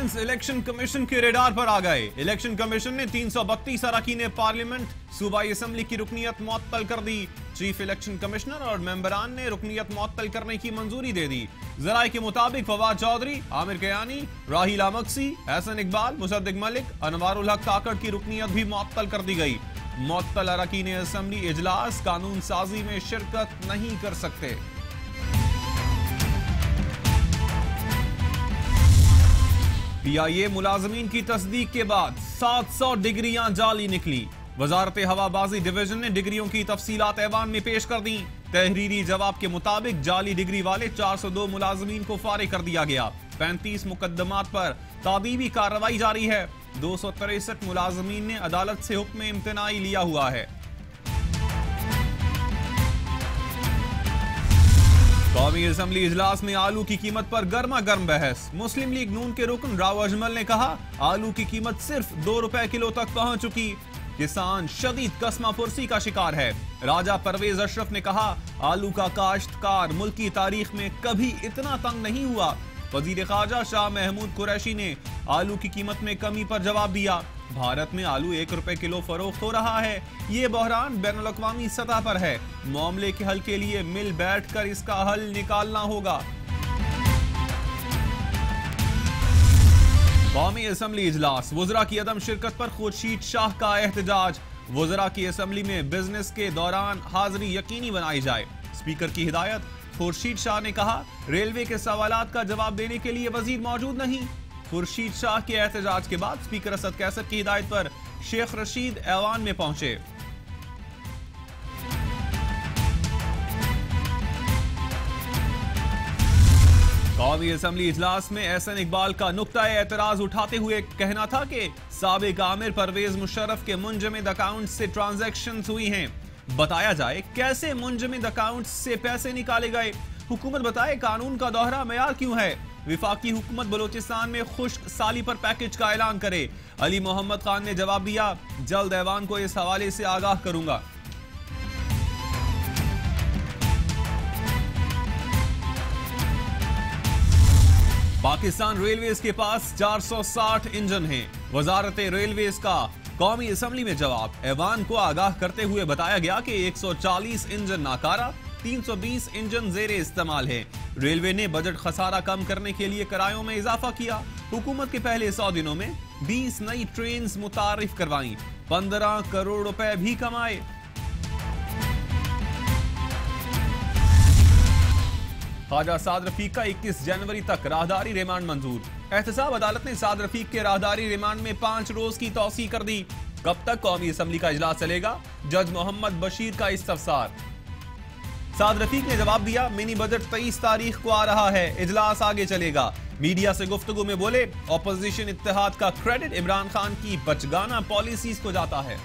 Netherlands election commission के radar पर आ गए। इलेक्शन कमीशन ने 332 अरकान पार्लियामेंट सूबाई असम्बली की रुकनीत मुअत्तल कर दी। चीफ इलेक्शन कमिश्नर और मेंबरान ने रुकनीत मुअत्तल करने की मंजूरी दे दी। जराये के मुताबिक फवाद चौधरी, आमिर कयानी, राहीला मक्सी, एहसन इकबाल, मुसद्दिक मलिक, अनवारुल हक काकड़ की रुकनीत भी मुअत्तल कर दी गई। मुअत्तल अरकान असम्बली इजलास कानून साजी में शिरकत नहीं कर सकते। PIA मुलाजमीन की तस्दीक के बाद 700 डिग्रियां जाली निकली। वजारत हवाबाजी डिवीजन ने डिग्रियों की तफसीलात ऐवान में पेश कर दी। तहरीरी जवाब के मुताबिक जाली डिग्री वाले 402 मुलाजमीन को फारिग कर दिया गया। 35 मुकदमात पर तादीबी कार्रवाई जारी है। 263 मुलाजमीन ने अदालत से हुक्म इम्तनाई लिया हुआ है। कौमी असम्बली इजलास में आलू की कीमत पर गर्मा गर्म बहस। मुस्लिम लीग नून के रुकन राव अजमल ने कहा, आलू की कीमत सिर्फ 2 रुपए किलो तक पहुंच चुकी। किसान शदीद कस्मा फुर्सी का शिकार है। राजा परवेज अशरफ ने कहा, आलू का काश्तकार मुल्क की तारीख में कभी इतना तंग नहीं हुआ। वजीर खारजा शाह महमूद कुरैशी ने आलू की कीमत में कमी पर जवाब दिया। भारत में आलू 1 रुपए किलो फरोख्त हो रहा है। ये बहरान बैनुल अक़वामी सतह पर है। मामले के हल के लिए मिल बैठकर इसका हल निकालना होगा। कौमी असम्बली इजलास, वज़रा की अदम शिरकत पर खुर्शीद शाह का एहतजाज। वज़रा की असम्बली में बिजनेस के दौरान हाजिरी यकीनी बनाई जाए। स्पीकर की हिदायत। खुर्शीद शाह ने कहा, रेलवे के सवालात का जवाब देने के लिए वजीर मौजूद नहीं। खुर्शीद शाह के एहतजाज के बाद स्पीकर असद कैसर की हिदायत पर शेख रशीद ऐवान में पहुंचे। कौमी असम्बली इजलास में एहसन इकबाल का नुक्ता एतराज उठाते हुए कहना था कि साबिक आमिर परवेज मुशर्रफ के मुंजमद अकाउंट से ट्रांजैक्शन हुई हैं। बताया जाए कैसे मुंजमद अकाउंट से पैसे निकाले गए। हुकूमत बताए कानून का दोहरा मेयार क्यों है। विफाकी हुकूमत बलोचिस्तान में खुश्क साली पर पैकेज का ऐलान करे। अली मोहम्मद खान ने जवाब दिया, जल्द ऐवान को इस हवाले से आगाह करूंगा। पाकिस्तान रेलवेज के पास 460 इंजन हैं। वजारत रेलवेज का कौमी असम्बली में जवाब। ऐवान को आगाह करते हुए बताया गया कि 140 इंजन नाकारा, 320 इंजन जेरे इस्तेमाल है। रेलवे ने बजट खसारा कम करने के लिए किरायों में इजाफा किया। हुकूमत के पहले 100 दिनों में 20 नई ट्रेन मुतारिफ करवाई। 15 करोड़ रुपए भी कमाए। ख्वाजा साद रफीक का 21 जनवरी तक राहदारी रिमांड मंजूर। एहतसाब अदालत ने साद रफीक के राहदारी रिमांड में 5 रोज की तौसी कर दी। कब तक कौमी असम्बली का इजलास चलेगा, जज मोहम्मद बशीर का इस्तफसार। साद रफीक ने जवाब दिया, मिनी बजट 23 तारीख को आ रहा है, इजलास आगे चलेगा। मीडिया से गुफ्तगू में बोले, ऑपोजिशन इत्तेहाद का क्रेडिट इमरान खान की बचगाना पॉलिसीज को जाता है।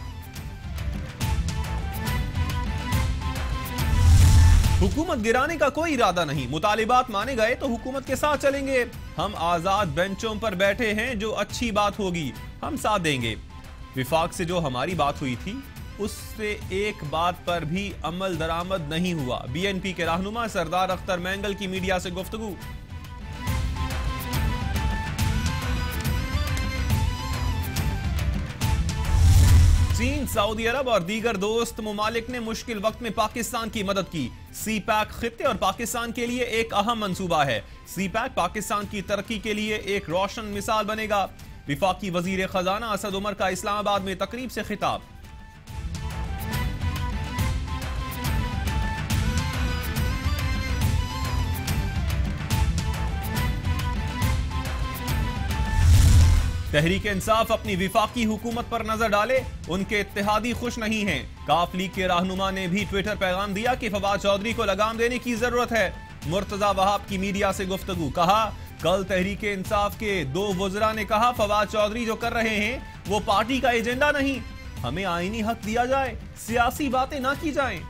हुकूमत गिराने का कोई इरादा नहीं। मुतालिबात माने गए तो हुकूमत के साथ चलेंगे। हम आजाद बेंचों पर बैठे हैं, जो अच्छी बात होगी हम साथ देंगे। विफाक से जो हमारी बात हुई थी उससे एक बात पर भी अमल दरामद नहीं हुआ। BNP के रहनुमा सरदार अख्तर मैंगल की मीडिया से गुफ्तगू। चीन, सऊदी अरब और दीगर दोस्त मुमालिक ने मुश्किल वक्त में पाकिस्तान की मदद की। CPEC खित्ते और पाकिस्तान के लिए एक अहम मंसूबा है। CPEC पाकिस्तान की तरक्की के लिए एक रोशन मिसाल बनेगा। विफाकी वजीर खजाना असद उमर का इस्लामाबाद में तकरीब से खिताब। तहरीक इंसाफ अपनी विफाकी हुकूमत पर नजर डाले, उनके इत्तेहादी खुश नहीं हैं। काफ लीग के रहनुमा ने भी ट्विटर पैगाम दिया कि फवाद चौधरी को लगाम देने की जरूरत है। मुर्तजा वहाब की मीडिया से गुफ्तगू। कहा, कल तहरीक इंसाफ के 2 वज़रा ने कहा, फवाद चौधरी जो कर रहे हैं वो पार्टी का एजेंडा नहीं, हमें आईनी हक दिया जाए, सियासी बातें ना की जाएं।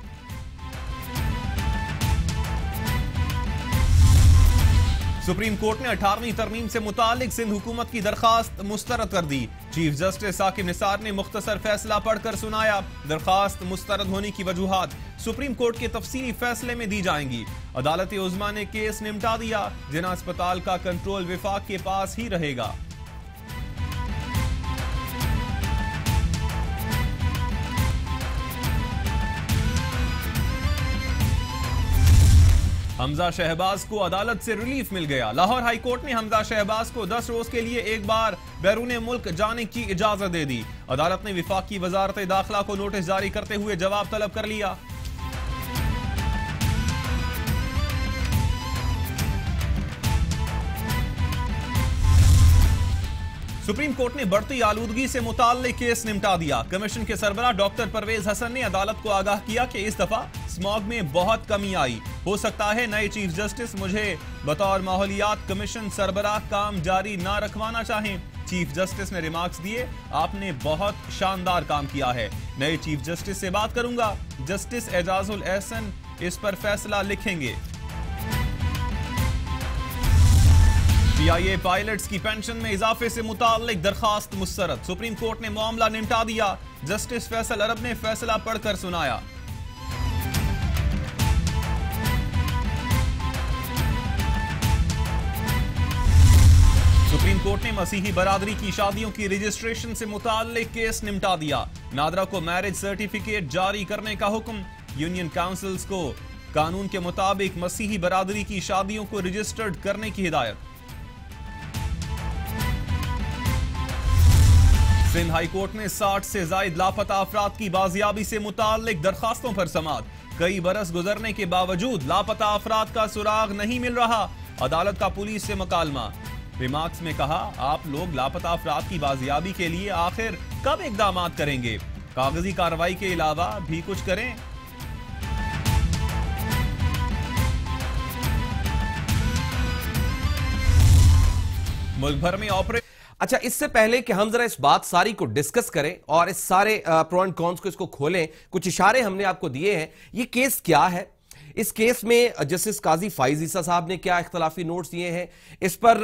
सुप्रीम कोर्ट ने 18वीं तरमीम से मुतालिक सिंध हुकूमत की दरखास्त मुस्तरद कर दी। चीफ जस्टिस साकिब निसार ने मुख्तसर फैसला पढ़कर सुनाया। दरखास्त मुस्तरद होने की वजूहात सुप्रीम कोर्ट के तफसीली फैसले में दी जाएंगी। अदालत उज़्मा ने केस निपटा दिया। जिना अस्पताल का कंट्रोल विफाक के पास ही रहेगा। हमजा शहबाज को अदालत से रिलीफ मिल गया। लाहौर हाई कोर्ट ने हमजा शहबाज को 10 रोज के लिए एक बार बैरून मुल्क जाने की इजाजत दे दी। अदालत ने विफाकी वजारत दाखिला को नोटिस जारी करते हुए जवाब तलब कर लिया। सुप्रीम कोर्ट ने बढ़ती आलूदगी से मुताल्लिक केस निपटा दिया। कमीशन के सरबराह डॉक्टर परवेज हसन ने अदालत को आगाह किया कि इस दफा स्मॉग में बहुत कमी आई। हो सकता है नए चीफ जस्टिस मुझे बतौर माहौलियात कमीशन सरबराह काम जारी ना रखवाना चाहें। चीफ जस्टिस ने रिमार्क्स दिए, आपने बहुत शानदार काम किया है, नए चीफ जस्टिस से बात करूंगा। जस्टिस एजाजुल एहसन इस पर फैसला लिखेंगे। पीआईए पायलट्स की पेंशन में इजाफे से मुताल्लिक दरखास्त मुस्तरद। सुप्रीम कोर्ट ने मामला निपटा दिया। जस्टिस फैसल अरब ने फैसला पढ़कर सुनाया। सुप्रीम कोर्ट ने मसीही बरादरी की शादियों की रजिस्ट्रेशन से मुताल्लिक केस निपटा दिया। नादरा को मैरिज सर्टिफिकेट जारी करने का हुक्म। यूनियन काउंसिल्स को कानून के मुताबिक मसीही बरादरी की शादियों को रजिस्टर्ड करने की हिदायत। सिंध हाई कोर्ट ने 60 से जायद लापता अफराद की बाजियाबी से मुताल्लिक दरखास्तों पर समाअत। कई बरस गुजरने के बावजूद लापता अफराद का सुराग नहीं मिल रहा। अदालत का पुलिस से मुकालमा। रिमार्क्स में कहा, आप लोग लापता अफराद की बाजियाबी के लिए आखिर कब इकदाम करेंगे? कागजी कार्रवाई के अलावा भी कुछ करें। मुल्क भर में ऑपरेशन। अच्छा, इससे पहले कि हम जरा इस बात सारी को डिस्कस करें और इस सारे प्रो एंड कॉन्स को इसको खोलें, कुछ इशारे हमने आपको दिए हैं। ये केस क्या है? इस केस में जस्टिस काजी फाइज ईसा साहब ने क्या इख्तलाफी नोट्स दिए हैं? इस पर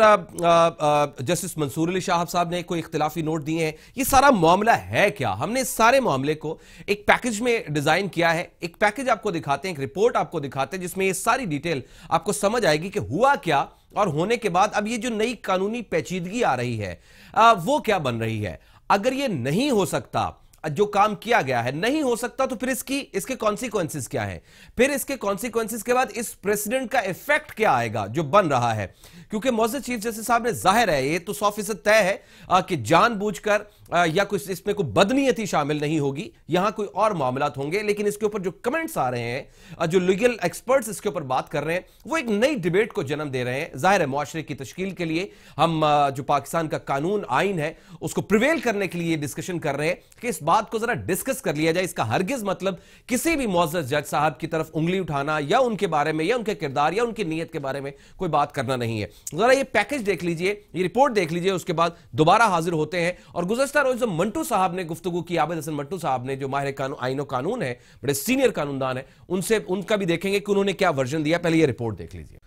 जस्टिस मंसूर अली शाह साहब ने कोई इख्तलाफी नोट दिए हैं? ये सारा मामला है क्या? हमने इस सारे मामले को एक पैकेज में डिजाइन किया है। एक पैकेज आपको दिखाते हैं, एक रिपोर्ट आपको दिखाते हैं जिसमें ये सारी डिटेल आपको समझ आएगी कि हुआ क्या और होने के बाद अब ये जो नई कानूनी पेचीदगी आ रही है वो क्या बन रही है। अगर ये नहीं हो सकता, जो काम किया गया है नहीं हो सकता, तो फिर इसके कॉन्सिक्वेंसेस क्या है? फिर इसके कॉन्सिक्वेंसेस के बाद इस प्रेसिडेंट का इफेक्ट क्या आएगा जो बन रहा है? क्योंकि मौजूद चीफ जस्टिस साहब ने, जाहिर है ये तो 100% तय है कि जानबूझकर या कुछ इसमें कोई बदनीयती शामिल नहीं होगी, यहां कोई और मामलात होंगे। लेकिन इसके ऊपर जो कमेंट्स आ रहे हैं, जो लीगल एक्सपर्ट्स इसके ऊपर बात कर रहे हैं, वो एक नई डिबेट को जन्म दे रहे हैं। जाहिर है मुआशरे की तश्कील के लिए हम जो पाकिस्तान का कानून आइन है उसको प्रिवेल करने के लिए डिस्कशन कर रहे हैं कि इस बात को जरा डिस्कस कर लिया जाए। इसका हरगिज मतलब किसी भी मुअज़्ज़ज़ जज साहब की तरफ उंगली उठाना या उनके बारे में या उनके किरदार या उनकी नीयत के बारे में कोई बात करना नहीं है। जरा ये पैकेज देख लीजिए, ये रिपोर्ट देख लीजिए, उसके बाद दोबारा हाजिर होते हैं। और गुज़श्ता रोज जो मंटू साहब ने गुफ्तगू की, आबिद हसन मंटू साहब ने, जो माहिर आईन और कानून है, बड़े सीनियर कानूनदान है, उनका भी देखेंगे कि उन्होंने क्या वर्जन दिया। पहले ये रिपोर्ट देख लीजिए।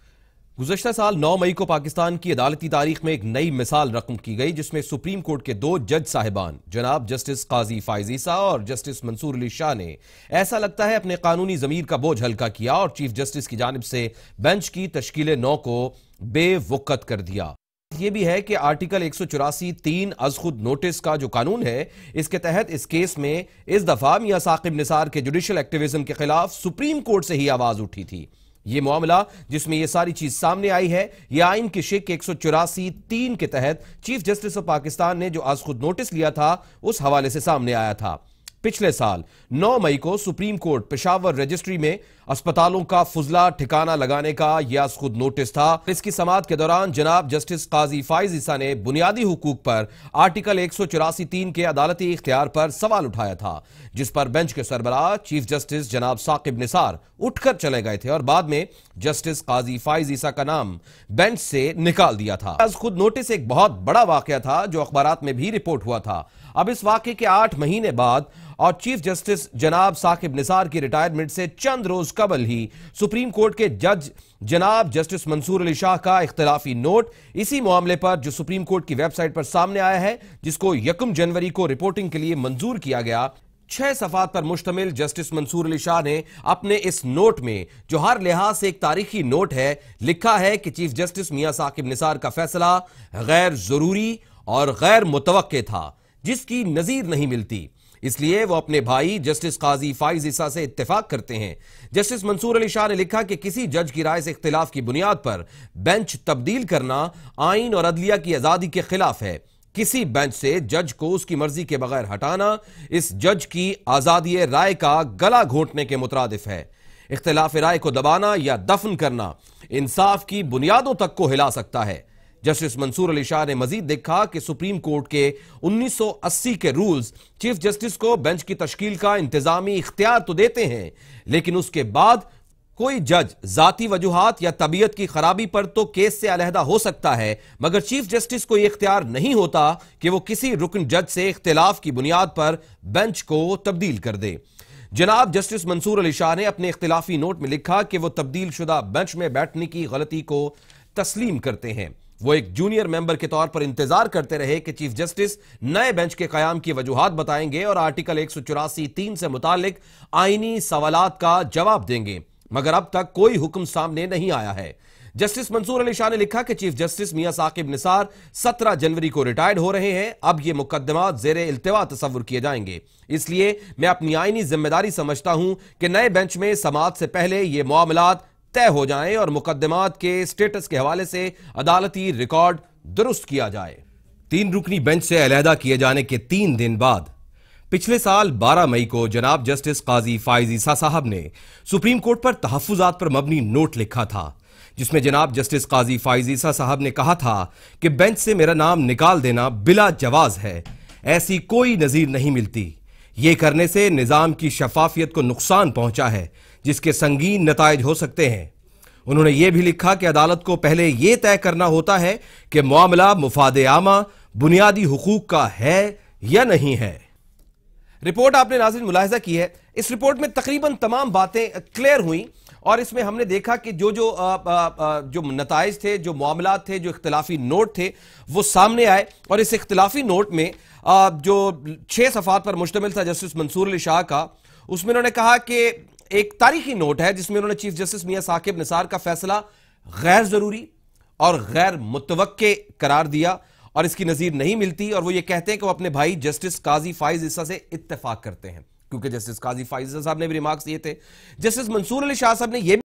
गुज़श्ता साल 9 मई को पाकिस्तान की अदालती तारीख में एक नई मिसाल रकम की गई, जिसमें सुप्रीम कोर्ट के 2 जज साहिबान जनाब जस्टिस काजी फाइज ईसा और जस्टिस मंसूर अली शाह ने ऐसा लगता है अपने कानूनी जमीर का बोझ हल्का किया और चीफ जस्टिस की जानिब से बेंच की तश्कील 9 को बेवक़्त कर दिया। यह भी है कि आर्टिकल 184(3) अज खुद नोटिस का जो कानून है, इसके तहत इस केस में इस दफा मियां साकिब निसार के जुडिशल एक्टिविज्म के खिलाफ सुप्रीम कोर्ट से ही आवाज उठी थी। यह मामला जिसमें यह सारी चीज सामने आई है, यह आइन की शिक 184(3) के तहत चीफ जस्टिस ऑफ पाकिस्तान ने जो आज खुद नोटिस लिया था उस हवाले से सामने आया था। पिछले साल 9 मई को सुप्रीम कोर्ट पेशावर रजिस्ट्री में अस्पतालों का फुजला ठिकाना लगाने का यह आज खुद नोटिस था। इसकी समाअत के दौरान जनाब जस्टिस काजी फाइज ईसा ने बुनियादी हुकूक पर आर्टिकल 184(3) के अदालती इख्तियार पर सवाल उठाया था, जिस पर बेंच के सरबराह चीफ जस्टिस जनाब साकिब निसार उठकर चले गए थे और बाद में जस्टिस काजी फाइज ईसा का नाम बेंच से निकाल दिया था। आज खुद नोटिस एक बहुत बड़ा वाकया था जो अखबारात में भी रिपोर्ट हुआ था। अब इस वाकये के 8 महीने बाद और चीफ जस्टिस जनाब साकिब निसार की रिटायरमेंट से चंद रोज कबल ही सुप्रीम कोर्ट के जज जनाब जस्टिस मंसूर अली शाह का इख्तिलाफी नोट इसी मामले पर जो सुप्रीम कोर्ट की वेबसाइट पर सामने आया है, जिसको 1 जनवरी को रिपोर्टिंग के लिए मंजूर किया गया। 6 सफ़ात पर मुश्तमिल जस्टिस मंसूर अली शाह ने अपने इस नोट में, जो हर लिहाज से एक तारीखी नोट है, लिखा है कि चीफ जस्टिस मियां साकिब निसार का फैसला गैर जरूरी और गैर मुतवक्के था, जिसकी नजीर नहीं मिलती। इसलिए वो अपने भाई जस्टिस काजी फाइज ईसा से इत्तेफाक करते हैं। जस्टिस मंसूर अली शाह ने लिखा कि किसी जज की राय से इख्तिलाफ की बुनियाद पर बेंच तब्दील करना आइन और अदलिया की आजादी के खिलाफ है। किसी बेंच से जज को उसकी मर्जी के बगैर हटाना इस जज की आजादी राय का गला घोंटने के मुतरादिफ है। इख्तिलाफ राय को दबाना या दफन करना इंसाफ की बुनियादों तक को हिला सकता है। जस्टिस मंसूर अली शाह ने मजीद देखा कि सुप्रीम कोर्ट के 1980 के रूल्स चीफ जस्टिस को बेंच की तश्कील का इंतजामी इख्तियार तो देते हैं, लेकिन उसके बाद कोई जज जाती वजूहात या तबीयत की खराबी पर तो केस से अलहदा हो सकता है, मगर चीफ जस्टिस को यह इख्तियार नहीं होता कि वो किसी रुकन जज से इख्तिलाफ की बुनियाद पर बेंच को तब्दील कर दे। जनाब जस्टिस मंसूर अली शाह ने अपने इख्तिलाफी नोट में लिखा कि वो तब्दील शुदा बेंच में बैठने की गलती को तस्लीम करते हैं। वो एक जूनियर मेंबर के तौर पर इंतजार करते रहे कि चीफ जस्टिस नए बेंच के कयाम की वजूहात बताएंगे और आर्टिकल 184(3) से मुतालिक आईनी सवालात का जवाब देंगे, मगर अब तक कोई हुक्म सामने नहीं आया है। जस्टिस मंसूर अली शाह ने लिखा कि चीफ जस्टिस मियां साकिब निसार 17 जनवरी को रिटायर्ड हो रहे हैं। अब ये मुकदमात जेर इल्तिवा तस्वुर किए जाएंगे, इसलिए मैं अपनी आईनी जिम्मेदारी समझता हूं कि नए बेंच में समाअत से पहले ये मामलात तय हो जाएं और मुकदमात के स्टेटस के हवाले से अदालती रिकॉर्ड दुरुस्त किया जाए। 3 रुकनी बेंच से अलहदा किए जाने के 3 दिन बाद पिछले साल 12 मई को जनाब जस्टिस काजी फाइज ईसा साहब ने सुप्रीम कोर्ट पर तहफ्फुजात पर मबनी नोट लिखा था, जिसमें जनाब जस्टिस काजी फाइज ईसा साहब ने कहा था कि बेंच से मेरा नाम निकाल देना बिला जवाज है, ऐसी कोई नजीर नहीं मिलती। यह करने से निजाम की शफाफियत को नुकसान पहुंचा है, जिसके संगीन नताइज हो सकते हैं। उन्होंने यह भी लिखा कि अदालत को पहले यह तय करना होता है कि मामला मुफादे आमा बुनियादी हुकूक का है या नहीं है। रिपोर्ट आपने नाज़रीन मुलाहिजा की है। इस रिपोर्ट में तकरीबन तमाम बातें क्लियर हुई और इसमें हमने देखा कि जो नताइज थे, जो मामलात थे, जो इख्तिलाफी नोट थे, वो सामने आए। और इस इख्तिलाफी नोट में जो 6 सफ़ात पर मुश्तमिल था जस्टिस मंसूर अली शाह का, उसमें उन्होंने कहा कि एक तारीखी नोट है जिसमें उन्होंने चीफ जस्टिस मियां साकिब निसार का फैसला गैर जरूरी और गैर मुतवक्के करार दिया और इसकी नजीर नहीं मिलती। और वो ये कहते हैं कि वो अपने भाई जस्टिस काजी फाइज ईसा से इत्तेफाक करते हैं, क्योंकि जस्टिस काजी फाइज ईसा साहब ने भी रिमार्क्स दिए थे। जस्टिस मंसूर अली शाह साहब ने यह